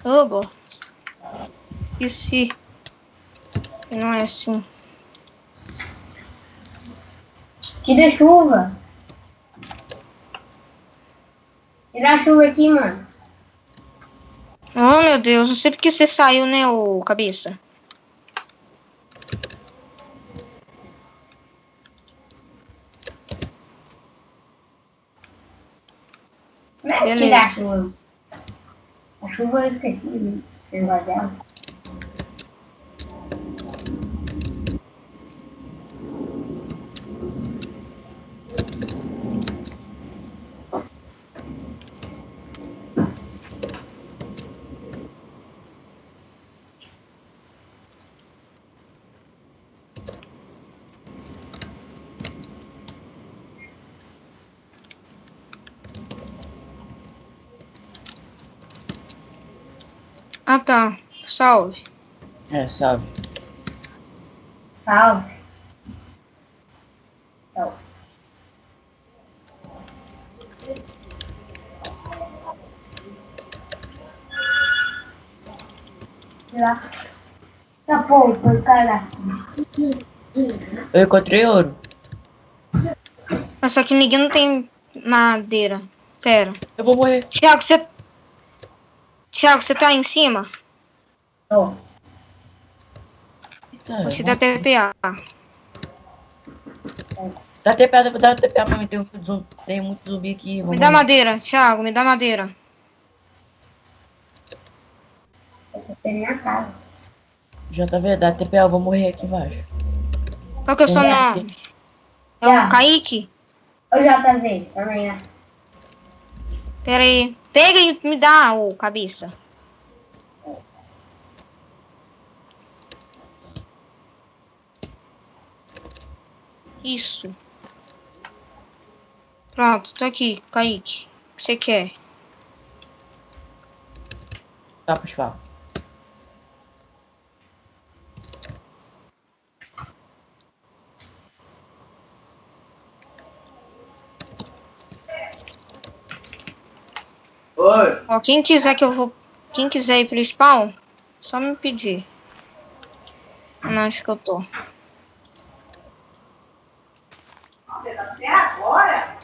Ô, bosta. E se não é assim? Tira a chuva. Tira a chuva aqui, mano. Oh, meu Deus, não sei porque você saiu, né, ô cabeça? Como é que tira a chuva? A chuva eu esqueci, né? O negócio dela. Ah, tá. Salve. Salve. Salve. Salve. Lá. Tá bom, foi cara. Eu encontrei ouro. Mas só que ninguém não tem madeira. Pera. Eu vou morrer. Thiago, você tá aí em cima? Ó. Eita, Você dá TPA. dá TPA, dá TPA pra mim. Tem muito zumbi aqui. Me dá madeira, Thiago, me dá madeira. Eu tô minha casa. Já tá vendo? Dá TPA, eu vou morrer aqui embaixo. Qual que é o seu nome? É o Kaique? Ô, JV, também, né? Pera aí. Pega e me dá, ô cabeça. Isso. Pronto, tô aqui, Kaique. O que você quer? Tá, pessoal. Oi. Ó, quem quiser que eu vou... Quem quiser ir pro spawn, só me pedir. Não, acho que eu tô. Até agora?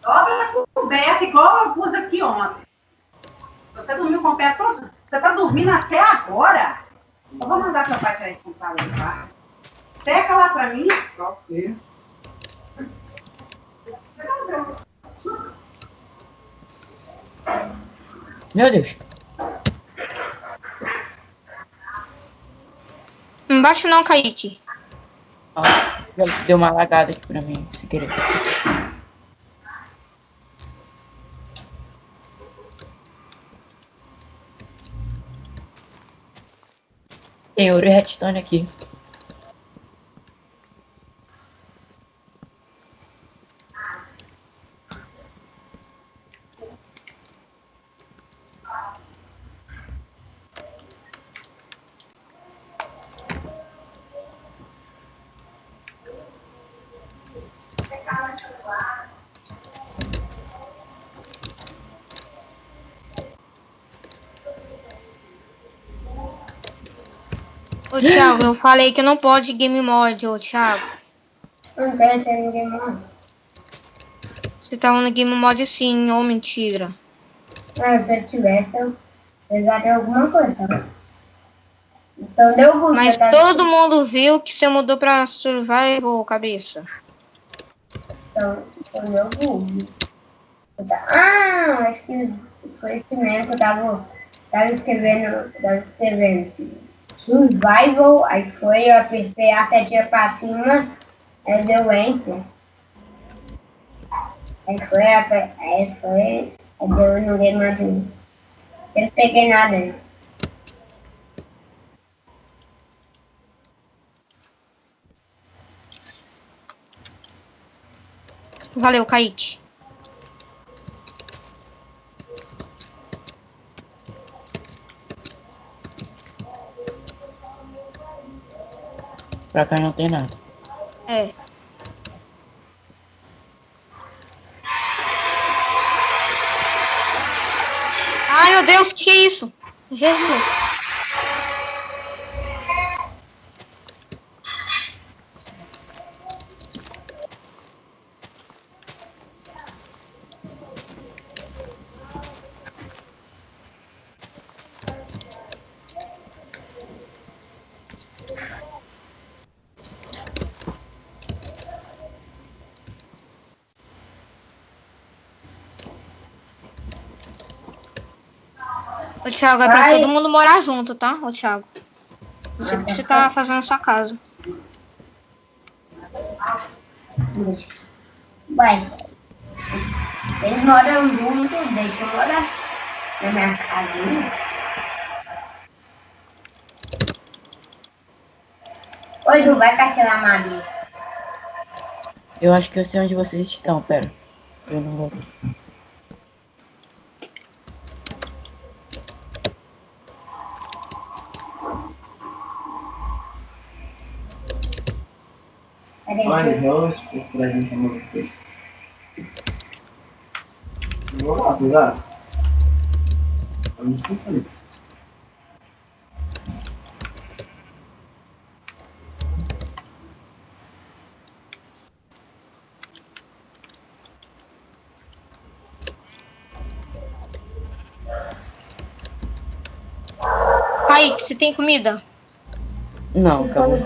Dobra a coberta igual eu pus aqui ontem. Você dormiu com o pé todo. Você tá dormindo até agora? Eu vou mandar seu pai tirar esse computador do quarto. Seca lá pra mim. Ok. Meu Deus. Embaixo não, Kaique. Ó, deu uma lagada aqui pra mim, sem querer. Tem ouro e redstone aqui. Ô, Thiago, eu falei que não pode game mod, ô, Thiago. Não tem ninguém mais. Você tava no game mod sim, ou mentira. Ah, se eu tivesse, eu pegaria alguma coisa. Tá? Então deu good. Mas todo mundo viu que você mudou pra survival, cabeça. Então deu good. Ah, acho que foi isso mesmo que eu tava escrevendo. Survival, aí foi, eu apertei a setinha pra cima, aí deu enter. Aí deu no game mais um. Eu não peguei nada, né? Valeu, Kaique. Pra cá não tem nada. É. meu Deus, que é isso? Jesus. Ô, Thiago, é pra todo mundo morar junto, tá? Ô, Thiago. Não sei o que você tá fazendo na sua casa. Vai. Eles moram juntos, deixa eu morar na minha casinha. Oi, Du, vai cachelar a Maria. Eu acho que eu sei onde vocês estão, pera. Eu não vou. Peraí, vamos procurar a gente amor depois. Vamos lá, cuidado. Vamos sim, falei. Kaique, você tem comida? Não, acabou.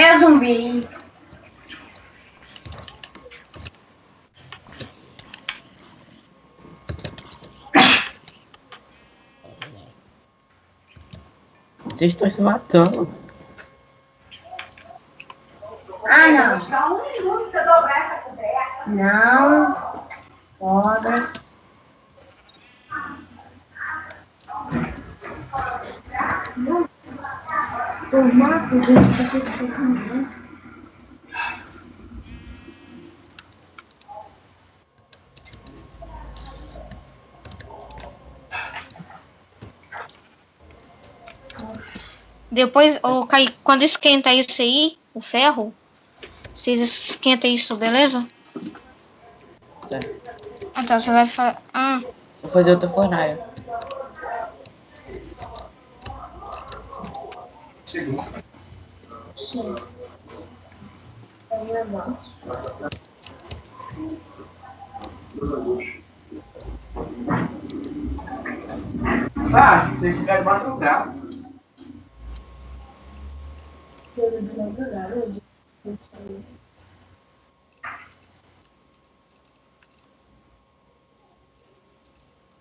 aí é zumbi. Vocês estão se matando. Ah, não. Dá um minuto pra você dobrar essa coberta. Não. Todas. Por mato, gente, você fica com Depois, ô, Kaique, quando esquenta isso aí, o ferro, vocês esquentam isso, beleza? Tá. Ah, tá, você vai falar... Ah, Vou fazer outra fornalha. Chegou. Sim. É um negócio. Ah, se você tiver de madrugada. Tudo de madrugada, eu